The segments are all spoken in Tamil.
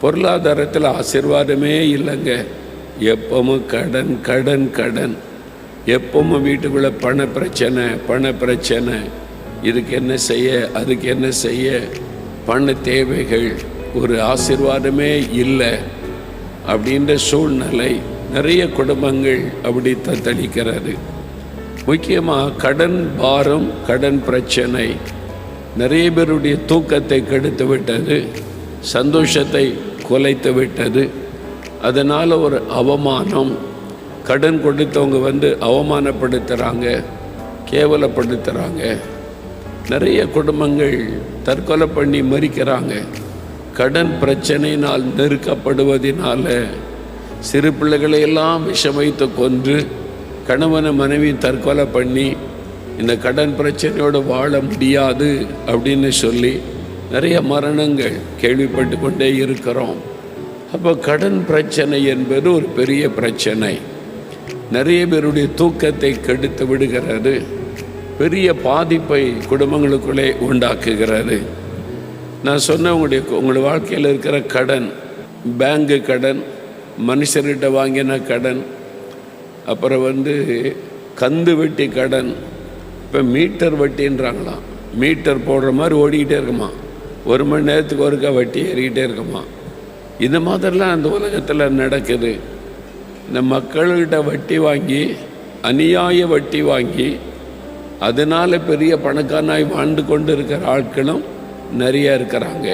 பொருளாதாரத்தில் ஆசீர்வாதமே இல்லைங்க. எப்பவும் கடன் கடன் கடன், எப்பவும் வீட்டுக்குள்ளே பண பிரச்சனை, இதுக்கு என்ன செய்ய அதுக்கு என்ன செய்ய, பண தேவைகள், ஒரு ஆசீர்வாதமே இல்லை அப்படின்ற சூழ்நிலை நிறைய குடும்பங்கள் அப்படி தத்தளிக்கிறது. முக்கியமாக கடன் பாரம், கடன் பிரச்சனை நிறைய பேருடைய தூக்கத்தை கெடுத்து விட்டது, சந்தோஷத்தை குலைத்து அதனால் ஒரு அவமானம். கடன் கொடுத்தவங்க அவமானப்படுத்துகிறாங்க, கேவலப்படுத்துகிறாங்க. நிறைய குடும்பங்கள் தற்கொலை பண்ணி மறிக்கிறாங்க. கடன் பிரச்சனையினால் நெருக்கப்படுவதனால சிறு பிள்ளைகளையெல்லாம் விஷம் வைத்து கொன்று கணவனை மனைவி தற்கொலை பண்ணி இந்த கடன் பிரச்சனையோடு வாழ முடியாது அப்படின்னு சொல்லி நிறைய மரணங்கள் கேள்விப்பட்டு கொண்டே இருக்கிறோம். அப்போ கடன் பிரச்சனை என்பது ஒரு பெரிய பிரச்சனை. நிறைய பேருடைய தூக்கத்தை கெடுத்து விடுகிறது, பெரிய பாதிப்பை குடும்பங்களுக்குள்ளே உண்டாக்குகிறது. நான் சொன்ன உங்களுடைய வாழ்க்கையில் இருக்கிற கடன், பேங்கு கடன், மனுஷர்கிட்ட வாங்கின கடன், அப்புறம் கந்து வட்டி கடன், இப்போ மீட்டர் வட்டின்றாங்களாம். மீட்டர் போடுற மாதிரி ஓடிக்கிட்டே இருக்குமா, 1 மணி நேரத்துக்கு ஒருக்கா வட்டி ஏறிக்கிட்டே இருக்குமா. இந்த மாதிரிலாம் அந்த உலகத்தில் நடக்குது. இந்த மக்கள்கிட்ட வட்டி வாங்கி, அநியாய வட்டி வாங்கி, அதனால் பெரிய பணக்காரனாய் வாழ்ந்து கொண்டு இருக்கிற ஆட்களும் நிறைய இருக்கிறாங்க.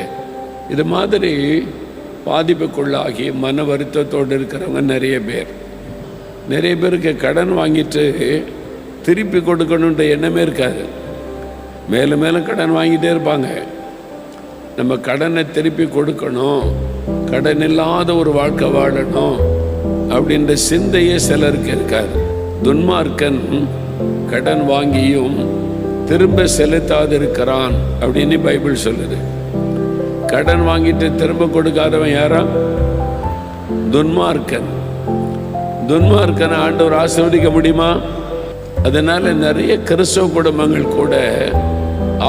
இது மாதிரி பாதிப்புக்குள்ளாகி மன வருத்தத்தோடு இருக்கிறவங்க நிறைய பேருக்கு கடன் வாங்கிட்டு திருப்பி கொடுக்கணுன்ற எண்ணமே இருக்காது. மேலும் மேலும் கடன் வாங்கிட்டே இருப்பாங்க. நம்ம கடனை திருப்பி கொடுக்கணும், கடன் இல்லாத ஒரு வாழ்க்கை வாழணும் அப்படின்ற சிந்தையே சிலருக்கு இருக்காது. துன்மார்க்கன் கடன் வாங்கியும் திரும்ப செலுத்தாதிருக்கிறான் அப்படின்னு பைபிள் சொல்லுது. கடன் வாங்கிட்டு திரும்ப கொடுக்காதவன் யாரா? துன்மார்க்கன். துன்மார்க்கனை ஆண்டவர் ஆசீர்வதிக்க முடியுமா? அதனால நிறைய கிறிஸ்தவ குடும்பங்கள் கூட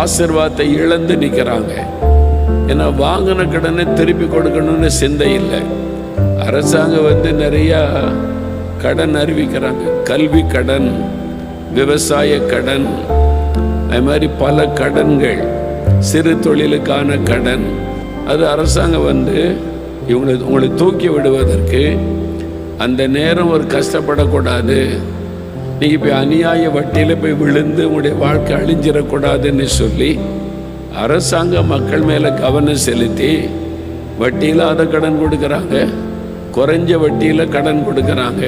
ஆசீர்வாதத்தை இழந்து நிற்கிறாங்க. ஏன்னா வாங்கின கடனை திருப்பி கொடுக்கணும்னு சிந்தை இல்லை. அரசாங்கம் நிறையா கடன் அறிவிக்கிறாங்க. கல்வி கடன், விவசாய கடன், அது மாதிரி பல கடன்கள், சிறு தொழிலுக்கான கடன். அது அரசாங்கம் உங்களை தூக்கி விடுவதற்கு அந்த நேரம் ஒரு கஷ்டப்படக்கூடாது, நீங்கள் போய் அநியாய வட்டியில் போய் விழுந்து உங்களுடைய வாழ்க்கை அழிஞ்சிடக்கூடாதுன்னு சொல்லி அரசாங்கம் மக்கள் மேலே கவனம் செலுத்தி வட்டி இல்லாத கடன் கொடுக்குறாங்க, குறைஞ்ச வட்டியில் கடன் கொடுக்குறாங்க.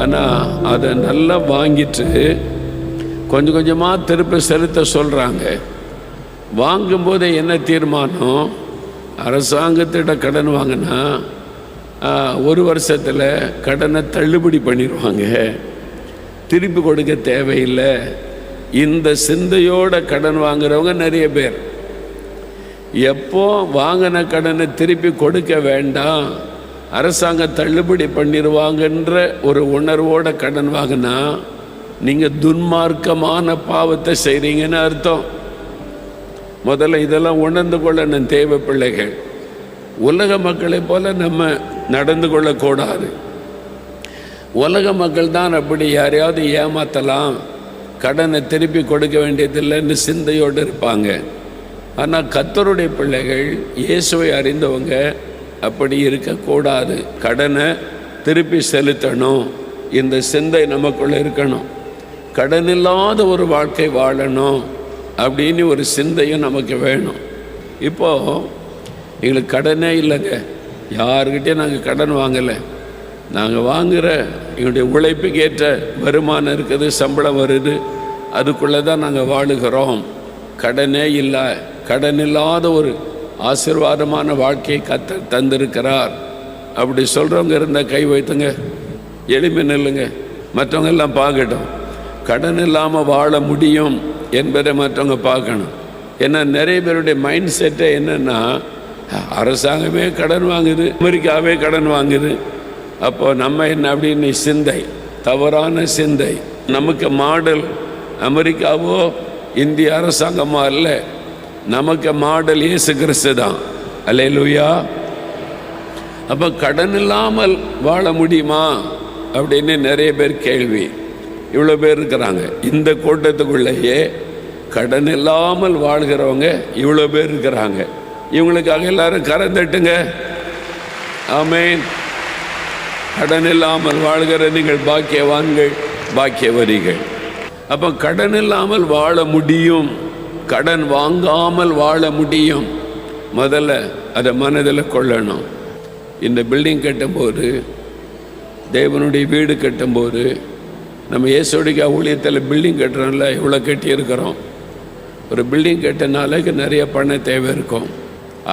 ஆனால் அதை நல்லா வாங்கிட்டு கொஞ்சம் கொஞ்சமாக திருப்பி செலுத்த சொல்கிறாங்க. வாங்கும்போது என்ன தீர்மானம்? அரசாங்கத்திட்ட கடன் வாங்கினா 1 வருஷத்தில் கடனை தள்ளுபடி பண்ணிடுவாங்க, திருப்பி கொடுக்க தேவையில்லை. இந்த சிந்தையோட கடன் வாங்குறவங்க நிறைய பேர். எப்போ வாங்கின கடனை திருப்பி கொடுக்க வேண்டாம், அரசாங்கம் தள்ளுபடி பண்ணிடுவாங்கன்ற ஒரு உணர்வோட கடன் வாங்கினா நீங்கள் துன்மார்க்கமான பாவத்தை செய்கிறீங்கன்னு அர்த்தம். முதல்ல இதெல்லாம் உணர்ந்து கொள்ளணும் தேவ பிள்ளைகள். உலக மக்களை போல நம்ம நடந்து கொள்ளக்கூடாது. உலக மக்கள் தான் அப்படி யாரையாவது ஏமாற்றலாம், கடனை திருப்பி கொடுக்க வேண்டியதில்லைன்னு சிந்தையோடு இருப்பாங்க. ஆனால் கர்த்தருடைய பிள்ளைகள், இயேசுவை அறிந்தவங்க அப்படி இருக்கக்கூடாது. கடனை திருப்பி செலுத்தணும், இந்த சிந்தை நமக்குள்ளே இருக்கணும். கடன் இல்லாத ஒரு வாழ்க்கை வாழணும் அப்படின்னு ஒரு சிந்தையும் நமக்கு வேணும். இப்போது எங்களுக்கு கடனே இல்லைங்க, யாருக்கிட்டே நாங்கள் கடன் வாங்கலை. நாங்கள் வாங்குகிற எங்களுடைய உழைப்புக்கு ஏற்ற வருமானம் இருக்குது, சம்பளம் வருது, அதுக்குள்ளே தான் நாங்கள் வாழுகிறோம். கடனே இல்லை. கடன் இல்லாத ஒரு ஆசீர்வாதமான வாழ்க்கையை கர்த்தர் தந்திருக்கிறார். அப்படி சொல்கிறவங்க இருந்தால் கை வைத்துங்க, எளிமை நில்லுங்க, மற்றவங்க எல்லாம் பார்க்கட்டும். கடன் இல்லாமல் வாழ முடியும் என்பதை மற்றவங்க பார்க்கணும். ஏன்னா நிறைய பேருடைய மைண்ட் செட்டே என்னென்னா, அரசாங்கமே கடன் வாங்குது, அமெரிக்காவே கடன் வாங்குது, அப்போ நம்ம என்ன அப்படின்னு சிந்தை, தவறான சிந்தை. நமக்கு மாடல் அமெரிக்காவோ இந்திய அரசாங்கமோ அல்ல, நமக்கு மாடல் இயேசு கிறிஸ்து தான். அல்லேலூயா. அப்போ கடன் இல்லாமல் வாழ முடியுமா அப்படின்னு நிறைய பேர் கேள்வி. இவ்வளோ பேர் இருக்கிறாங்க. இந்த கூட்டத்துக்குள்ளேயே கடன் இல்லாமல் வாழ்கிறவங்க இவ்வளோ பேர் இருக்கிறாங்க. இவங்களுக்காக எல்லாரும் கரம் தட்டுங்க. ஆமென். கடன் இல்லாமல் வாழ்கிற நீங்கள் பாக்கியவான்கள், பாக்கியவரிகள். அப்போ கடன் இல்லாமல் வாழ முடியும், கடன் வாங்காமல் வாழ முடியும். முதல்ல அதை மனதில் கொள்ளணும். இந்த பில்டிங் கட்டும்போது, தேவனுடைய வீடு கட்டும்போது, நம்ம இயேசுவுடைய ஊழியத்தில் பில்டிங் கட்டுறோம்ல, இவ்வளோ கட்டியிருக்கிறோம். ஒரு பில்டிங் கட்டினாலுக்கு நிறைய பணம் தேவை இருக்கும்.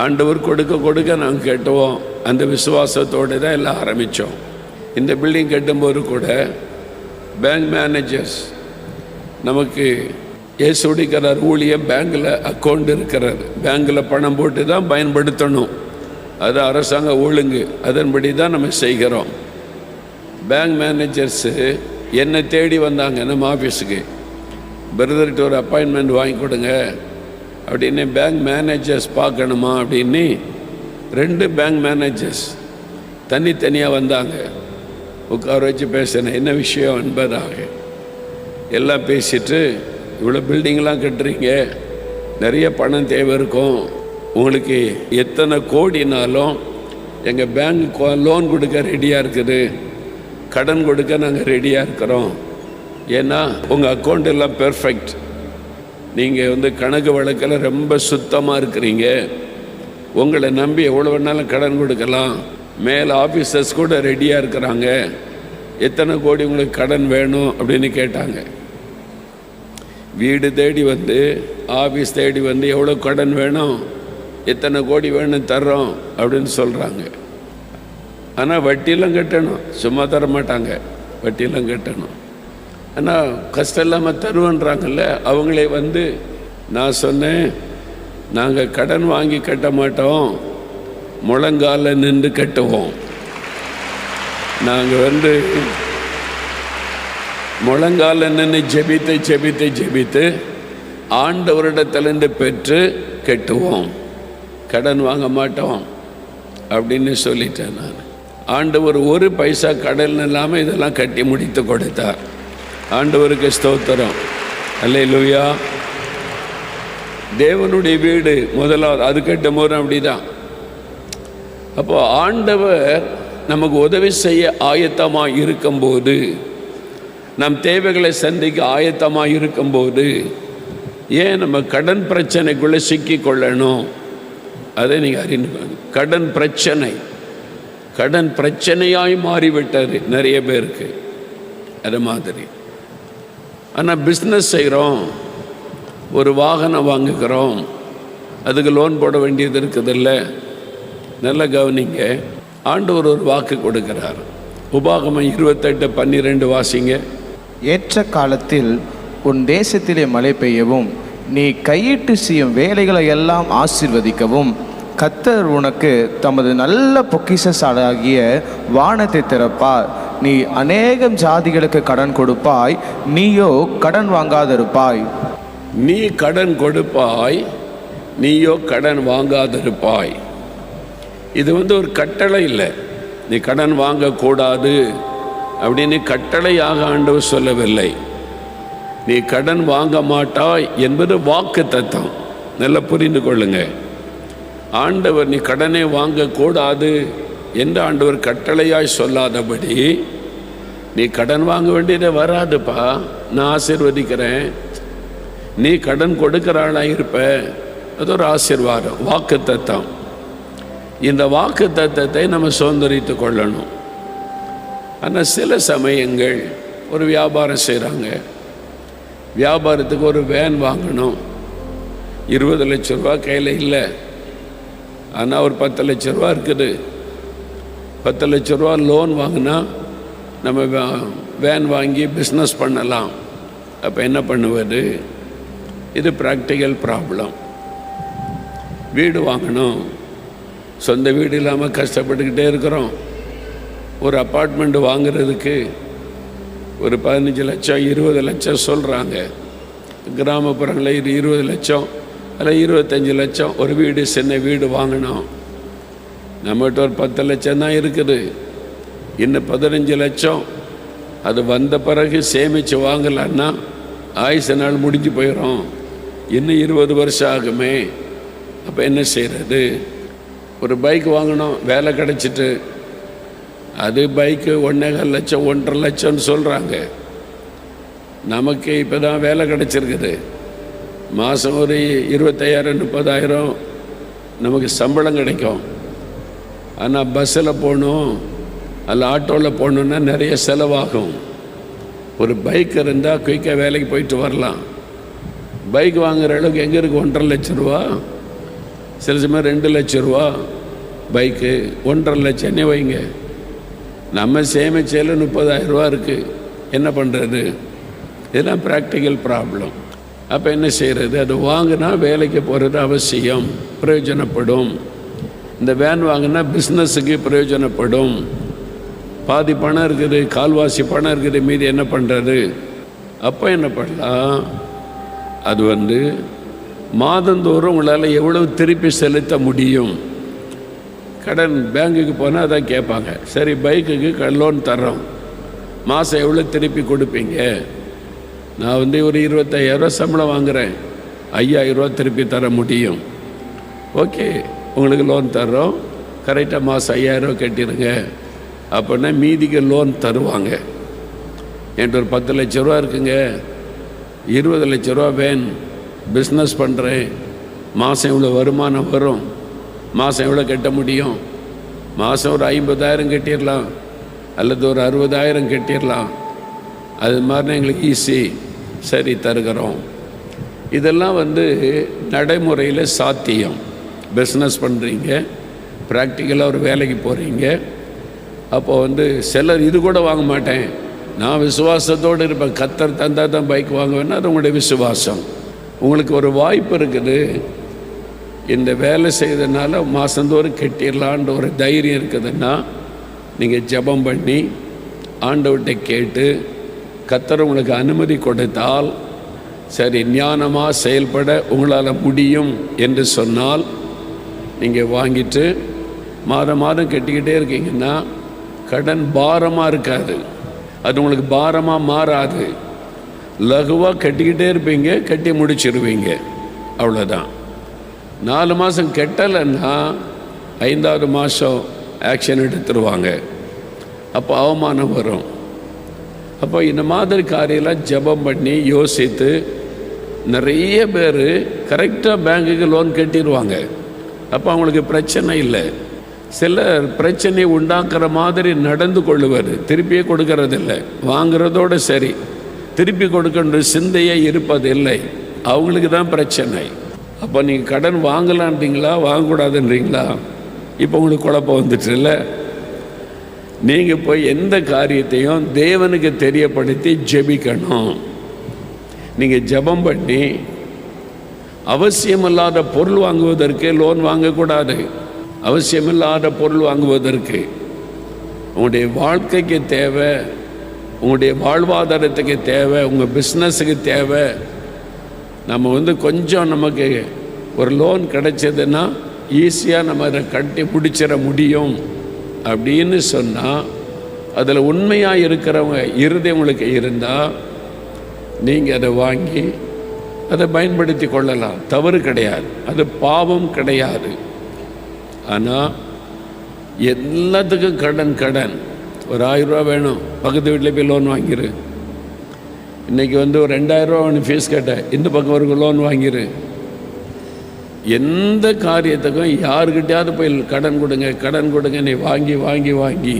ஆண்டவர் கொடுக்க கொடுக்க நாங்கள் கட்டுவோம். அந்த விசுவாசத்தோடு தான் எல்லாம் ஆரம்பித்தோம். இந்த பில்டிங் கட்டும்போது கூட பேங்க் மேனேஜர்ஸ் நமக்கு இயேசுடைய ஊழியம் பேங்கில் அக்கௌண்ட் இருக்கிறார். பேங்கில் பணம் போட்டு தான் பயன்படுத்தணும். அது அரசாங்க ஒழுங்கு, அதன்படி தான் நம்ம செய்கிறோம். பேங்க் மேனேஜர்ஸு என்னை தேடி வந்தாங்க நம்ம ஆஃபீஸுக்கு. பிரதர்கிட்ட ஒரு அப்பாயின்மெண்ட் வாங்கி கொடுங்க அப்படின்னு. பேங்க் மேனேஜர்ஸ் பார்க்கணுமா அப்படின்னு 2 பேங்க் மேனேஜர்ஸ் தனித்தனியாக வந்தாங்க. உட்கார வச்சு பேசினேன், என்ன விஷயம் என்பதாக. எல்லாம் பேசிட்டு, இவ்வளோ பில்டிங்லாம் கட்டுறீங்க, நிறைய பணம் தேவை இருக்கும், உங்களுக்கு எத்தனை கோடினாலும் எங்கள் பேங்க் லோன் கொடுக்க ரெடியாக இருக்குது, கடன் கொடுக்க நாங்கள் ரெடியாக இருக்கிறோம். ஏன்னா உங்கள் அக்கௌண்ட் எல்லாம் பெர்ஃபெக்ட், நீங்கள் கணக்கு வழக்கில் ரொம்ப சுத்தமாக இருக்கிறீங்க, உங்களை நம்பி எவ்வளோ வேணாலும் கடன் கொடுக்கலாம், மேலே ஆஃபீஸர்ஸ் கூட ரெடியாக இருக்கிறாங்க, எத்தனை கோடி உங்களுக்கு கடன் வேணும் அப்படின்னு கேட்டாங்க. வீடு தேடி வந்து, ஆஃபீஸ் தேடி வந்து எவ்வளோ கடன் வேணும், எத்தனை கோடி வேணும் தர்றோம் அப்படின்னு சொல்கிறாங்க. ஆனால் வட்டியெல்லாம் கட்டணும், சும்மா தர மாட்டாங்க, வட்டியெல்லாம் கட்டணும். ஆனால் கஷ்டம் இல்லாமல் தருவன்றாங்கல்ல, அவங்களே வந்து நான் சொன்னேன், நாங்கள் கடன் வாங்கி கட்ட மாட்டோம், முழங்கால நின்று கட்டுவோம். நாங்கள் முழங்கால நின்று ஜெபித்து ஜெபித்து ஜெபித்து ஆண்டவரிடத்திலிருந்து பெற்று கட்டுவோம், கடன் வாங்க மாட்டோம் அப்படின்னு சொல்லிட்டேன் நான். ஆண்டவர் ஒரு பைசா கடன் இல்லாமல் இதெல்லாம் கட்டி முடித்து கொடுத்தார். ஆண்டவருக்கு ஸ்தோத்திரம், அல்லேலூயா. தேவனுடைய வீடு முதலாவது அது கட்டும் போது அப்படிதான். அப்போ ஆண்டவர் நமக்கு உதவி செய்ய ஆயத்தமாக இருக்கும்போது, நம் தேவைகளை சந்திக்க ஆயத்தமாக இருக்கும்போது, ஏன் நம்ம கடன் பிரச்சனைக்குள்ளே சிக்கி கொள்ளணும்? அதை நீங்கள் அறிந்து, கடன் பிரச்சனையாய் மாறிவிட்டது நிறைய பேருக்கு. அது மாதிரி. ஆனால் பிஸ்னஸ் செய்கிறோம், ஒரு வாகனம் வாங்குகிறோம், அதுக்கு லோன் போட வேண்டியது இருக்குதில்ல. நல்ல கவனிங்க, ஆண்டவர் ஒரு வாக்கு கொடுக்கிறார். உபாகமம் 28:12 வாசிங்க. ஏற்ற காலத்தில் உன் தேசத்திலே மழை பெய்யவும், நீ கையிட்டு செய்யும் வேலைகளை எல்லாம் ஆசீர்வதிக்கவும், கர்த்தர் உனக்கு தமது நல்ல பொக்கிஷசாலையாகிய வானத்தை திறப்பார். நீ அநேகம் ஜாதிகளுக்கு கடன் கொடுப்பாய், நீயோ கடன் வாங்காதிருப்பாய். நீ கடன் கொடுப்பாய், நீயோ கடன் வாங்காதிருப்பாய். இது ஒரு கட்டளை இல்லை. நீ கடன் வாங்கக்கூடாது அப்படின்னு கட்டளையாக ஆண்டவர் சொல்லவில்லை. நீ கடன் வாங்க மாட்டாய் என்பது வாக்கு தத்தம். நல்லா புரிந்து கொள்ளுங்க. ஆண்டவர் நீ கடனை வாங்கக்கூடாது என்று ஆண்டவர் கட்டளையாய் சொல்லாதபடி, நீ கடன் வாங்க வேண்டியதை வராதுப்பா, நான் ஆசீர்வதிக்கிறேன், நீ கடன் கொடுக்கிற ஆளாக இருப்ப, அது ஒரு ஆசீர்வாதம், வாக்கு தத்தம். இந்த வாக்கு தத்தத்தை நம்ம சுதந்திரித்து கொள்ளணும். ஆனால் சில சமயங்கள் ஒரு வியாபாரம் செய்கிறாங்க, வியாபாரத்துக்கு ஒரு வேன் வாங்கணும், 20 லட்ச ரூபா கையில் இல்லை, ஆனால் ஒரு 10 லட்ச ரூபா இருக்குது. 10 லட்ச ரூபா லோன் வாங்கினா நம்ம வேன் வாங்கி பிஸ்னஸ் பண்ணலாம். அப்போ என்ன பண்ணுவது? இது ப்ராக்டிக்கல் ப்ராப்ளம். வீடு வாங்கணும், சொந்த வீடு இல்லாமல் கஷ்டப்பட்டுக்கிட்டே இருக்கிறோம். ஒரு அப்பார்ட்மெண்ட் வாங்கிறதுக்கு ஒரு 15 லட்சம் 20 லட்சம் சொல்கிறாங்க. கிராமப்புறங்களில் 20 லட்சம், அதில் 25 லட்சம் ஒரு வீடு, சின்ன வீடு வாங்கணும். நம்மகிட்ட ஒரு 10 லட்சம் தான் இருக்குது, இன்னும் 15 லட்சம் அது வந்த பிறகு சேமித்து வாங்கலான்னா ஆயுச நாள் முடிஞ்சு போயிடும், இன்னும் 20 வருஷம் ஆகுமே. அப்போ என்ன செய்கிறது? ஒரு பைக் வாங்கணும், வேலை கிடச்சிட்டு, அது பைக்கு 1,4 லட்சம் 1,5 லட்சம்னு சொல்கிறாங்க. நமக்கு இப்போ தான் வேலை கிடச்சிருக்குது, மாதம் ஒரு 25,000 30,000 நமக்கு சம்பளம் கிடைக்கும். ஆனால் பஸ்ஸில் போகணும் அல்ல ஆட்டோவில் போகணுன்னா நிறைய செலவாகும். ஒரு பைக் இருந்தால் குயிக்காக வேலைக்கு போயிட்டு வரலாம். பைக் வாங்குகிற அளவுக்கு எங்கே இருக்குது? 1,5 லட்ச ரூபா, சில சமயம் 2 லட்ச ரூபா பைக்கு. 1,5 லட்சம்னே வைங்க, நம்ம சேமிச்சையில் 30,000 ரூபா இருக்குது, என்ன பண்ணுறது? இதெல்லாம் ப்ராக்டிக்கல் ப்ராப்ளம். அப்போ என்ன செய்கிறது? அது வாங்கினா வேலைக்கு போகிறது அவசியம், பிரயோஜனப்படும். இந்த வேன் வாங்கினா பிஸ்னஸுக்கு பிரயோஜனப்படும். பாதி பணம் இருக்குது, கால்வாசி பணம் இருக்குது, மீதி என்ன பண்ணுறது? அப்போ என்ன பண்ணலாம்? அது மாதந்தோறும் உங்களால் எவ்வளவு திருப்பி செலுத்த முடியும்? கடன் பேங்குக்கு போனால் அதான் கேட்பாங்க. சரி, பைக்குக்கு லோன் தர்றோம், மாதம் எவ்வளோ திருப்பி கொடுப்பீங்க? நான் ஒரு 25,000 ரூபா சம்பளம் வாங்குகிறேன், 5,000 ரூபா திருப்பி தர முடியும். ஓகே, உங்களுக்கு லோன் தர்றோம், கரெக்டாக மாதம் 5,000 ரூபா கட்டிடுங்க. அப்படின்னா மீதிக்கு லோன் தருவாங்க. என்கிட்ட ஒரு 10 லட்ச ரூபா இருக்குங்க, 20 லட்ச ரூபா வேன், பிஸ்னஸ் பண்ணுறேன், மாதம் இவ்வளோ வருமானம் வரும், மாதம் எவ்வளோ கட்ட முடியும்? மாதம் ஒரு 50,000 கட்டிடலாம், அல்லது ஒரு 60,000 கட்டிடலாம். அது மாதிரினா எங்களுக்கு ஈஸி, சரி தருகிறோம். இதெல்லாம் நடைமுறையில் சாத்தியம். பிஸ்னஸ் பண்ணுறீங்க, ப்ராக்டிக்கலாக ஒரு வேலைக்கு போகிறீங்க. அப்போது சிலர் இது கூட வாங்க மாட்டேன், நான் விசுவாசத்தோடு இருப்பேன், கர்த்தர் தந்தால் தான் பைக் வாங்குவேன்னா அது உங்களுடைய விசுவாசம். உங்களுக்கு ஒரு வாய்ப்பு இருக்குது, இந்த வேலை செய்ததுனால மாதந்தோறும் கட்டிடலான்ற ஒரு தைரியம் இருக்குதுன்னா நீங்கள் ஜெபம் பண்ணி ஆண்டவர்கிட்ட கேட்டு கர்த்தர் உங்களுக்கு அனுமதி கொடுத்தால், சரி ஞானமாக செயல்பட உங்களால் முடியும் என்று சொன்னால் நீங்கள் வாங்கிட்டு மாதம் மாதம் கட்டிக்கிட்டே இருக்கீங்கன்னா கடன் பாரமாக இருக்காது, அது உங்களுக்கு பாரமாக மாறாது. லகுவாக கட்டிக்கிட்டே இருப்பீங்க, கட்டி முடிச்சிருவீங்க, அவ்வளோதான். 4 மாதம் கட்டலைன்னா 5ஆவது மாதம் ஆக்ஷன் எடுத்துருவாங்க, அப்போ அவமானம் வரும். அப்போ இந்த மாதிரி காரியெல்லாம் ஜெபம் பண்ணி யோசித்து நிறைய பேர் கரெக்டாக பேங்குக்கு லோன் கட்டிடுவாங்க. அப்போ அவங்களுக்கு பிரச்சனை இல்லை. சிலர் பிரச்சனை உண்டாக்குற மாதிரி நடந்து கொள்ளுவார், திருப்பியே கொடுக்கறதில்லை, வாங்குறதோடு சரி, திருப்பி கொடுக்கின்ற சிந்தையே இருப்பதில்லை, அவங்களுக்கு தான் பிரச்சனை. அப்போ நீங்கள் கடன் வாங்கலான்றீங்களா வாங்கக்கூடாதுன்றீங்களா? இப்போ உங்களுக்கு குழப்பம் வந்துட்டு இல்லை. நீங்கள் போய் எந்த காரியத்தையும் தேவனுக்கு தெரியப்படுத்தி ஜெபிக்கணும். நீங்கள் ஜெபம் பண்ணி அவசியமில்லாத பொருள் வாங்குவதற்கு லோன் வாங்கக்கூடாது. அவசியமில்லாத பொருள் வாங்குவதற்கு உங்களுடைய வாழ்க்கைக்கு தேவை, உங்களுடைய வாழ்வாதாரத்துக்கு தேவை, உங்கள் பிஸ்னஸுக்கு தேவை. நம்ம கொஞ்சம் நமக்கு ஒரு லோன் கிடைச்சதுன்னா ஈஸியாக நம்ம அதை கட்டி பிடிச்சிட முடியும் அப்படின்னு சொன்னால், அதில் உண்மையாக இருக்கிறவங்க இருதயம் உங்களுக்கு இருந்தால் நீங்கள் அதை வாங்கி அதை பயன்படுத்தி கொள்ளலாம், தவறு கிடையாது, அது பாவம் கிடையாது. ஆனால் எல்லாத்துக்கும் கடன் ஒரு 1000 ரூபா வேணும், பக்கத்து வீட்டில் போய் லோன் வாங்கிரு. இன்றைக்கி ஒரு 2000 ரூபா ஒன்று ஃபீஸ் கேட்ட, இந்த பக்கம் ஒரு லோன் வாங்கிரு. எந்த காரியத்துக்கும் யாருக்கிட்டையாவது போய் கடன் கொடுங்க நீ வாங்கி வாங்கி வாங்கி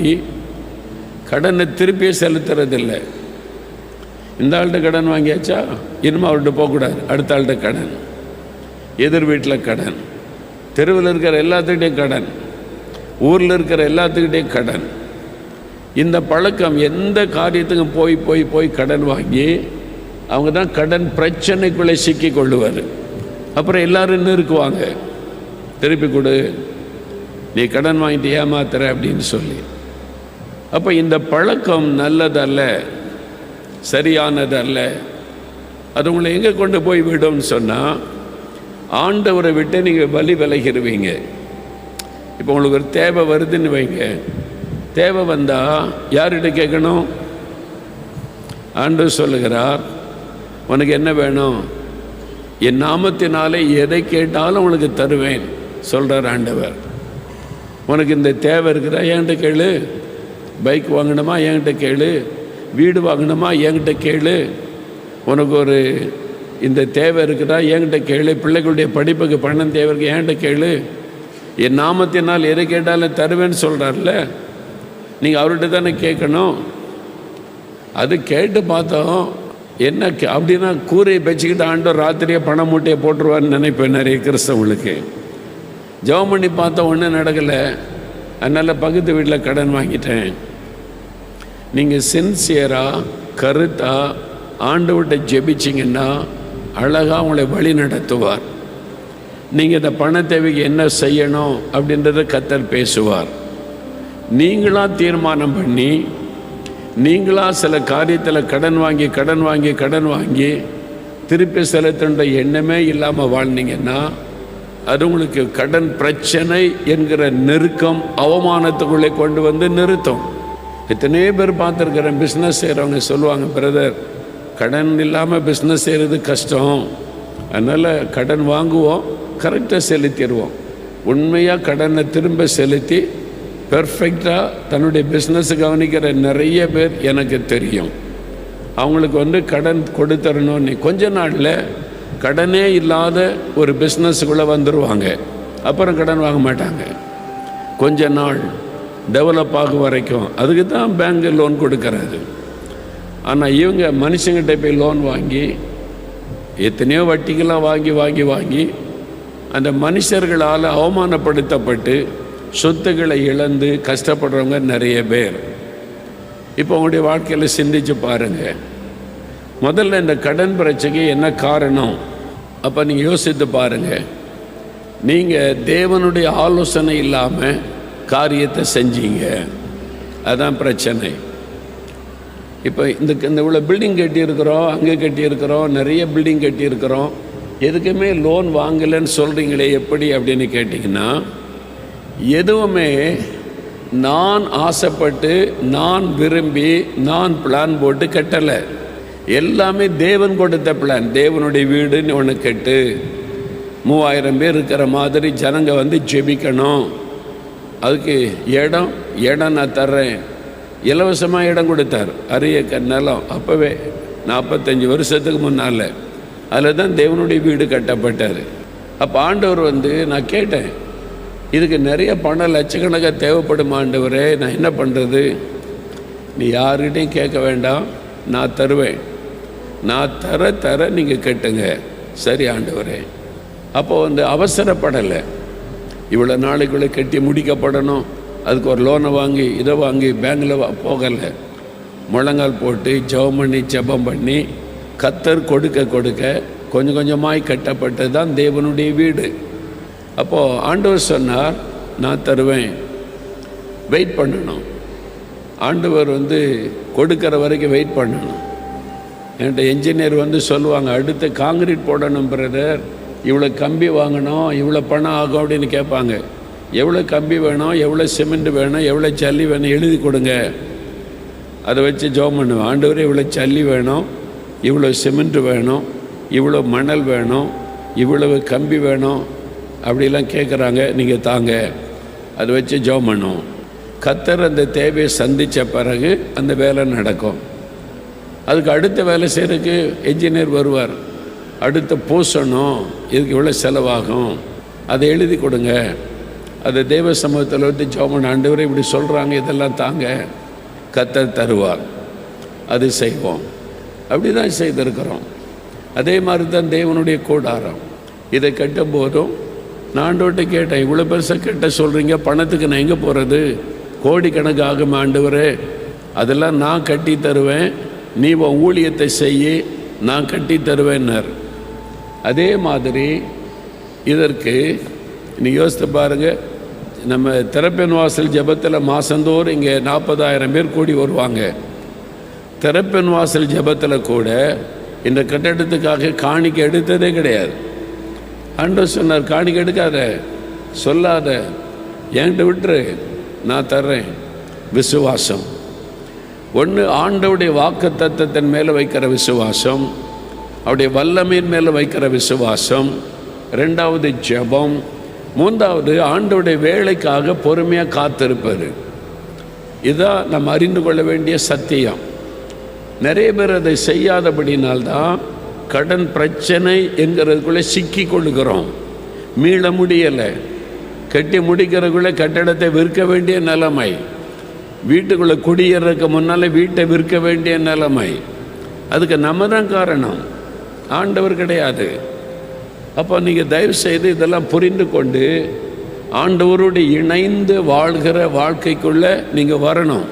கடனை திருப்பியே செலுத்துறதில்லை. இந்த ஆள்கிட்ட கடன் வாங்கியாச்சா, இனிமே அவர்கிட்ட போகக்கூடாது, அடுத்த ஆள்கிட்ட கடன், எதிர் வீட்டில் கடன், தெருவில் இருக்கிற எல்லாத்துக்கிட்டையும் கடன், ஊரில் இருக்கிற எல்லாத்துக்கிட்டையும் கடன். இந்த பழக்கம் எந்த காரியத்துக்கும் போய் போய் போய் கடன் வாங்கி அவங்க தான் கடன் பிரச்சனைக்குள்ளே சிக்கி கொள்ளுவார். அப்புறம் எல்லோரும் இன்னும் இருக்குவாங்க, திருப்பி கொடு, நீ கடன் வாங்கிட்டு ஏமாத்துற அப்படின்னு சொல்லி. அப்போ இந்த பழக்கம் நல்லதல்ல, சரியானதல்ல. அது உங்களை எங்கே கொண்டு போய் விடும்னு சொன்னால், ஆண்டவரை விட்டு நீங்கள் விலகிடுவீங்க. இப்போ உங்களுக்கு ஒரு தேவை வருதுன்னு வைங்க, தேவை வந்தால் யார்கிட்ட கேட்கணும்? ஆண்டவர் சொல்லுகிறார், உனக்கு என்ன வேணும்? என் நாமத்தினாலே எதை கேட்டாலும் உனக்கு தருவேன் சொல்கிறார் ஆண்டவர். உனக்கு இந்த தேவை இருக்கிறா என்கிட்ட கேளு. பைக் வாங்கணுமா என்கிட்ட கேளு. வீடு வாங்கணுமா என்கிட்ட கேளு. உனக்கு ஒரு இந்த தேவை இருக்குதா என்கிட்ட கேளு. பிள்ளைகளுடைய படிப்புக்கு பணம் தேவை இருக்கு என்கிட்ட கேளு. என் நாமத்தினால் எதை கேட்டாலும் தருவேன்னு சொல்கிறார்ல, நீங்கள் அவர்கிட்ட தானே கேட்கணும். அது கேட்டு பார்த்தோம் என்ன அப்படின்னா கூரையை வச்சுக்கிட்டு ஆண்டவர் ராத்திரியே பணம் மூட்டையை போட்டுருவான்னு நினைப்பேன் நிறைய கிறிஸ்தவங்களுக்கு. ஜெபம் பண்ணி பார்த்தோம் ஒன்றும் நடக்கலை, அதனால் பக்கத்து வீட்டில் கடன் வாங்கிட்டேன். நீங்கள் சின்சியராக கருத்தாக ஆண்டவர்கிட்ட ஜெபிச்சிங்கன்னா அழகாக உங்களை வழி நடத்துவார். நீங்கள் இந்த பண தேவைக்கு என்ன செய்யணும் அப்படின்றத கர்த்தர் பேசுவார். நீங்களாக தீர்மானம் பண்ணி நீங்களாக சில காரியத்தில் கடன் வாங்கி திருப்பி செலுத்துன்ற எண்ணமே இல்லாமல் வாழ்ந்தீங்கன்னா அது உங்களுக்கு கடன் பிரச்சனை என்கிற நெருக்கம் அவமானத்துக்குள்ளே கொண்டு வந்து நிறுத்தும். எத்தனையோ பேர் பார்த்துருக்கிறேன், பிஸ்னஸ் செய்கிறவங்க சொல்லுவாங்க, பிரதர் கடன் இல்லாமல் பிஸ்னஸ் செய்கிறது கஷ்டம், அதனால் கடன் வாங்குவோம், கரெக்டாக செலுத்திடுவோம். உண்மையாக கடனை திரும்ப செலுத்தி பெர்ஃபெக்டாக தன்னுடைய பிஸ்னஸை கவனிக்கிற நிறைய பேர் எனக்கு தெரியும். அவங்களுக்கு கடன் கொடுத்துடணும்னு கொஞ்ச நாளில் கடனே இல்லாத ஒரு பிஸ்னஸுக்குள்ளே வந்துடுவாங்க. அப்புறம் கடன் வாங்க மாட்டாங்க. கொஞ்ச நாள் டெவலப் ஆகும் வரைக்கும் அதுக்கு தான் பேங்க் லோன் கொடுக்கறது. ஆனால் இவங்க மனுஷங்கிட்ட போய் லோன் வாங்கி எத்தனையோ வட்டிக்கெல்லாம் வாங்கி அந்த மனுஷர்களால் அவமானப்படுத்தப்பட்டு சொத்துக்களை இழந்து கஷ்டப்படுறவங்க நிறைய பேர். இப்போ உங்களுடைய வாழ்க்கையில் சிந்திச்சு பாருங்கள், முதல்ல இந்த கடன் பிரச்சனைக்கு என்ன காரணம்? அப்போ நீங்கள் யோசித்து பாருங்கள். நீங்கள் தேவனுடைய ஆலோசனை இல்லாமல் காரியத்தை செஞ்சீங்க, அதுதான் பிரச்சனை. இப்போ இந்த இவ்வளோ பில்டிங் கட்டியிருக்கிறோம், அங்கே கட்டியிருக்கிறோம், நிறைய பில்டிங் கட்டியிருக்கிறோம், எதுக்குமே லோன் வாங்கலைன்னு சொல்கிறீங்களே எப்படி அப்படின்னு கேட்டிங்கன்னா, எதுவுமே நான் ஆசைப்பட்டு நான் விரும்பி நான் பிளான் போட்டு கட்டலை. எல்லாமே தேவன் கொடுத்த பிளான். தேவனுடைய வீடுன்னு ஒன்று கட்டு, 3000 பேர் இருக்கிற மாதிரி ஜனங்க ஜெபிக்கணும், அதுக்கு இடம் நான் தர்றேன். இலவசமாக இடம் கொடுத்தார், அரிய நிலம். அப்போவே 45 வருஷத்துக்கு முன்னால் அதில் தான் தேவனுடைய வீடு கட்டப்பட்டார். அப்போ ஆண்டவர் நான் கேட்டேன், இதுக்கு நிறைய பணம் லட்சக்கணக்காக தேவைப்படும் ஆண்டவரே, நான் என்ன பண்ணுறது? நீ யார்கிட்டையும் கேட்க வேண்டாம், நான் தருவேன், நான் தர நீங்கள் கட்டுங்க. சரி ஆண்டவரே. அப்போது அவசரப்படலை, இவ்வளோ நாளைக்குள்ளே கட்டி முடிக்கப்படணும், அதுக்கு ஒரு லோனை வாங்கி இதை வாங்கி பேங்கில் போகலை. முழங்கால் போட்டு ஜெபம் பண்ணி கர்த்தர் கொடுக்க கொஞ்சம் கொஞ்சமாய் கட்டப்பட்டது தான் தேவனுடைய வீடு. அப்போது ஆண்டவர் சொன்னார், நான் தருவேன், வெயிட் பண்ணணும். ஆண்டவர் கொடுக்கிற வரைக்கும் வெயிட் பண்ணணும். என்கிட்ட என்ஜினியர் சொல்லுவாங்க, அடுத்து காங்கிரீட் போடணும் பிரதர், இவ்வளோ கம்பி வாங்கணும், இவ்வளோ பணம் ஆகும் அப்படின்னு கேட்பாங்க. எவ்வளோ கம்பி வேணும், எவ்வளோ சிமெண்ட் வேணும், எவ்வளோ ஜல்லி வேணும் எழுதி கொடுங்க. அதை வச்சு ஜெபம் பண்ணுவேன். ஆண்டவரே இவ்வளோ ஜல்லி வேணும், இவ்வளோ சிமெண்ட் வேணும், இவ்வளோ மணல் வேணும், இவ்வளவு கம்பி வேணும் அப்படிலாம் கேட்குறாங்க, நீங்கள் தாங்க. அதை வச்சு ஜெபம் பண்ணுவோம். கர்த்தர் அந்த தேவையை சந்தித்த பிறகு அந்த வேலை நடக்கும். அதுக்கு அடுத்த வேலை செய்கிறதுக்கு என்ஜினியர் வருவார். அடுத்த பூசணும், இதுக்கு இவ்வளோ செலவாகும், அதை எழுதி கொடுங்க. அதை தேவ சமூகத்தில் ஜெபம் பண்ண, ஆண்டவரே இப்படி சொல்கிறாங்க, இதெல்லாம் தாங்க, கர்த்தர் தருவார். அது செய்வோம். அப்படி தான் செய்திருக்கிறோம். அதே மாதிரி தான் தேவனுடைய கூடாரம். இதை கட்டும் போதும் நான் ஆண்டவர்கிட்ட கேட்டேன், இவ்வளோ பெருசாக கட்ட சொல்கிறீங்க, பணத்துக்கு நான் எங்கே போகிறது? கோடிக்கணக்கு ஆகும் ஆண்டவரே, அதெல்லாம் நான் கட்டி தருவேன், நீ உன் ஊழியத்தை செய்ய, நான் கட்டி தருவேன்னார். அதே மாதிரி இதற்கு நீ யோசித்து பாருங்கள். நம்ம திறப்பின் வாசல் ஜெபத்தில் மாதந்தோறும் இங்கே 40,000 பேர் கூடி வருவாங்க. திறப்பின் வாசல் ஜெபத்தில் கூட இந்த கட்டடத்துக்காக காணிக்கை எடுத்ததே கிடையாது. ஆண்டவர் சொன்னார், காணிக்கை எடுக்காத, சொல்லாத, என்கிட்ட விட்டுரு, நான் தர்றேன். விசுவாசம் ஒன்று, ஆண்டவருடைய வாக்கு தத்தத்தின் மேலே வைக்கிற விசுவாசம், அவருடைய வல்லமையின் மேலே வைக்கிற விசுவாசம். ரெண்டாவது ஜெபம். மூன்றாவது ஆண்டவருடைய வேலைக்காக பொறுமையாக காத்திருப்பது. இதான் நம்ம அறிந்து கொள்ள வேண்டிய சத்தியம். நிறைய பேர் அதை செய்யாதபடினால்தான் கடன் பிரச்சனை என்கிறதுக்குள்ளே சிக்கி கொள்ளுகிறோம். மீள முடியலை. கட்டி முடிக்கிறதுக்குள்ளே கட்டடத்தை விற்க வேண்டிய நிலைமை, வீட்டுக்குள்ளே குடியேறதுக்கு முன்னால் வீட்டை விற்க வேண்டிய நிலைமை. அதுக்கு நம்ம தான் காரணம், ஆண்டவர் கிடையாது. அப்போ நீங்கள் தயவு செய்து இதெல்லாம் புரிந்து கொண்டு ஆண்டவரோடு இணைந்து வாழ்கிற வாழ்க்கைக்குள்ளே நீங்கள் வரணும்.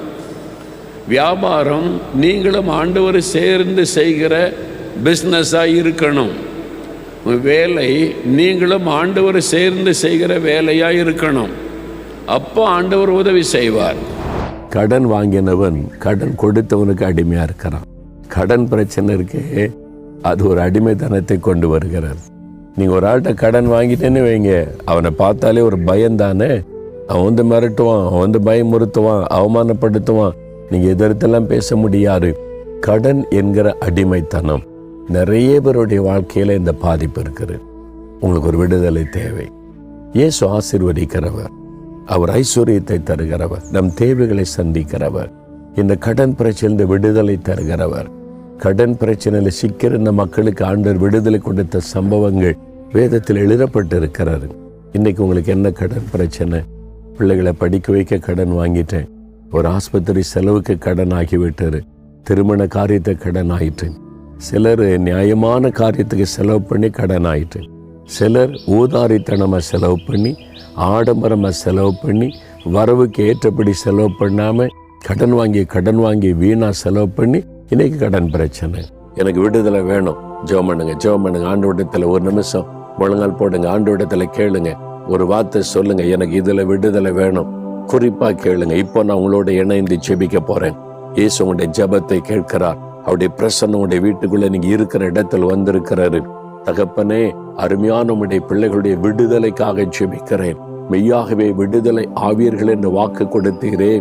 வியாபாரம் நீங்களும் ஆண்டவர் சேர்ந்து செய்கிற பிஸ்னஸாக இருக்கணும். வேலை நீங்களும் ஆண்டவர் சேர்ந்து செய்கிற வேலையாக இருக்கணும். அப்போ ஆண்டவர் உதவி செய்வார். கடன் வாங்கினவன் கடன் கொடுத்தவனுக்கு அடிமையாக இருக்கிறான். கடன் பிரச்சனை இருக்கு, அது ஒரு அடிமைத்தனத்தை கொண்டு வருகிறார். நீங்கள் ஒரு ஆள்கிட்ட கடன் வாங்கிட்டேன்னு வைங்க, அவனை பார்த்தாலே ஒரு பயம்தானே. அவன் வந்து மிரட்டுவான், அவன் வந்து பயமுறுத்துவான், அவமானப்படுத்துவான். நீங்கள் எதிர்த்தெல்லாம் பேச முடியாது. கடன் என்கிற அடிமைத்தனம் நிறைய பேருடைய வாழ்க்கையில் இந்த பாதிப்பு இருக்குது. உங்களுக்கு ஒரு விடுதலை தேவை. இயேசு ஆசீர்வதிக்கிறவர், அவர் ஐஸ்வர்யத்தை தருகிறவர், நம் தேவைகளை சந்திக்கிறவர், இந்த கடன் பிரச்சனை விடுதலை தருகிறவர். கடன் பிரச்சனையில் சிக்கிற இந்த மக்களுக்கு ஆண்டவர் விடுதலை கொடுத்த சம்பவங்கள் வேதத்தில் எழுதப்பட்டிருக்கிறாரு. இன்னைக்கு உங்களுக்கு என்ன கடன் பிரச்சனை? பிள்ளைகளை படிக்க வைக்க கடன் வாங்கிட்டேன், ஒரு ஆஸ்பத்திரி செலவுக்கு கடன் ஆகிவிட்டாரு, திருமண காரியத்தை கடன் ஆயிட்டு, சிலர் நியாயமான காரியத்துக்கு செலவு பண்ணி கடன் ஆயிட்டு, சிலர் ஊதாரித்தனமாக செலவு பண்ணி, ஆடம்பரமாக செலவு பண்ணி, வரவுக்கு ஏற்றபடி செலவு பண்ணாமல் கடன் வாங்கி வீணா செலவு பண்ணி இன்னைக்கு கடன் பிரச்சனை. எனக்கு விடுதலை வேணும். ஜெபம் பண்ணுங்க. ஆண்டவரிடத்தில் ஒரு நிமிஷம் முழங்கால் போடுங்க. ஆண்டவரிடத்தில் கேளுங்க, ஒரு வார்த்தை சொல்லுங்க, எனக்கு இதுல விடுதலை வேணும். குறிப்பா கேளுங்க. இப்போ நான் உங்களோட இணைந்து ஜெபிக்க போறேன். இயேசு உங்களுடைய ஜெபத்தை கேட்கிறார். அவருடைய பிரசன்னம் உங்களுடைய வீட்டுக்குள்ள நீங்க இருக்கிற இடத்தில் வந்திருக்கிறாரு. தகப்பனே, அருமையான உங்களுடைய பிள்ளைகளுடைய விடுதலைக்காக ஜெபிக்கிறேன். மெய்யாகவே விடுதலை ஆவீர்கள் என்று வாக்கு கொடுத்தீரே.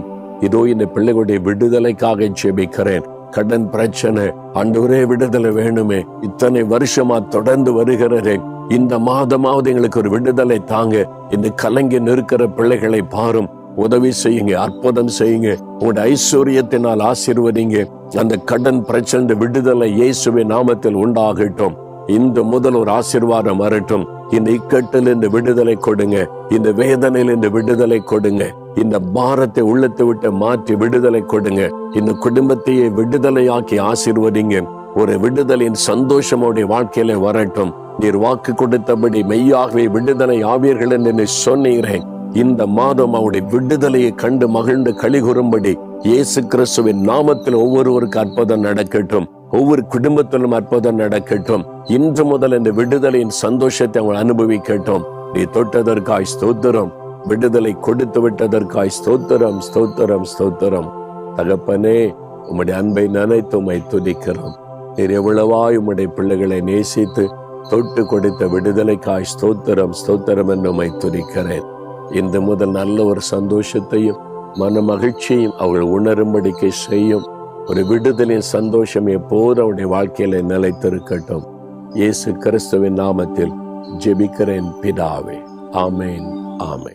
இதோ இந்த பிள்ளைகளுடைய விடுதலைக்காக ஜெபிக்கிறேன். கடன் பிரச்சனை, ஆண்டவரே விடுதலை வேணுமே, இத்தனை வருஷமா தொடர்ந்து வருகிறேன், இந்த மாதமாவது எங்களுக்கு ஒரு விடுதலை தாங்க. இந்த கலங்கி நிற்கிற பிள்ளைகளை பாரும், உதவி செய்யுங்க, அற்புதம் செய்யுங்க, உங்களுடைய ஐஸ்வர்யத்தினால் ஆசீர்வதிங்க. அந்த கடன் பிரச்சனை விடுதலை இயேசுவின் நாமத்தில் உண்டாகட்டும். இந்த முதல் ஒரு ஆசீர்வாதம் வரட்டும். இந்த இக்கட்டில் இந்த விடுதலை கொடுங்க, இந்த வேதனையில் இந்த விடுதலை கொடுங்க, இந்த பாரத்தை உள்ளத்தை விட்டு மாற்றி விடுதலை கொடுங்க. இந்த குடும்பத்தையே விடுதலையாக்கி ஆசீர்வதிங்க. ஒரு விடுதலையின் சந்தோஷமுடைய வாழ்க்கையில வரட்டும். நீர் வாக்கு கொடுத்தபடி மெய்யாகவே விடுதலை ஆவீர்கள் என்று சொன்னீரேன். இந்த மாதம் அவருடைய விடுதலையை கண்டு மகிழ்ந்து களிகூறும்படி இயேசு கிறிஸ்துவின் நாமத்தில் ஒவ்வொருவருக்கு அற்புதம் நடக்கட்டும். ஒவ்வொரு குடும்பத்திலும் அற்புதம் நடக்கட்டும். இன்று முதல் இந்த விடுதலையின் சந்தோஷத்தை அவங்க அனுபவிக்கட்டும். நீ தொட்டதற்காய் ஸ்தோத்திரம், விடுதலை கொடுத்து விட்டதற்காய் ஸ்தோத்திரம், ஸ்தோத்திரம், ஸ்தோத்திரம். தகப்பனே, உம்முடைய அன்பை நினைத்து உம்மை துதிக்கிறோம். நீர் எவ்வளவாய் உம்முடைய பிள்ளைகளை நேசித்து தொட்டு கொடுத்த விடுதலைக்காய் ஸ்தோத்திரம், ஸ்தோத்திரம் என்று உம்மை துதிக்கிறேன். இந்த முதல் நல்ல ஒரு சந்தோஷத்தையும் மன மகிழ்ச்சியும் அவர்கள் உணரும்படிக்கு செய்யும். ஒரு விடுதலின் சந்தோஷம் எப்போது அவருடைய வாழ்க்கையில நிலைத்திருக்கட்டும். இயேசு கிறிஸ்துவின் நாமத்தில் ஜெபிக்கிறேன் பிதாவே. ஆமேன், ஆமேன்.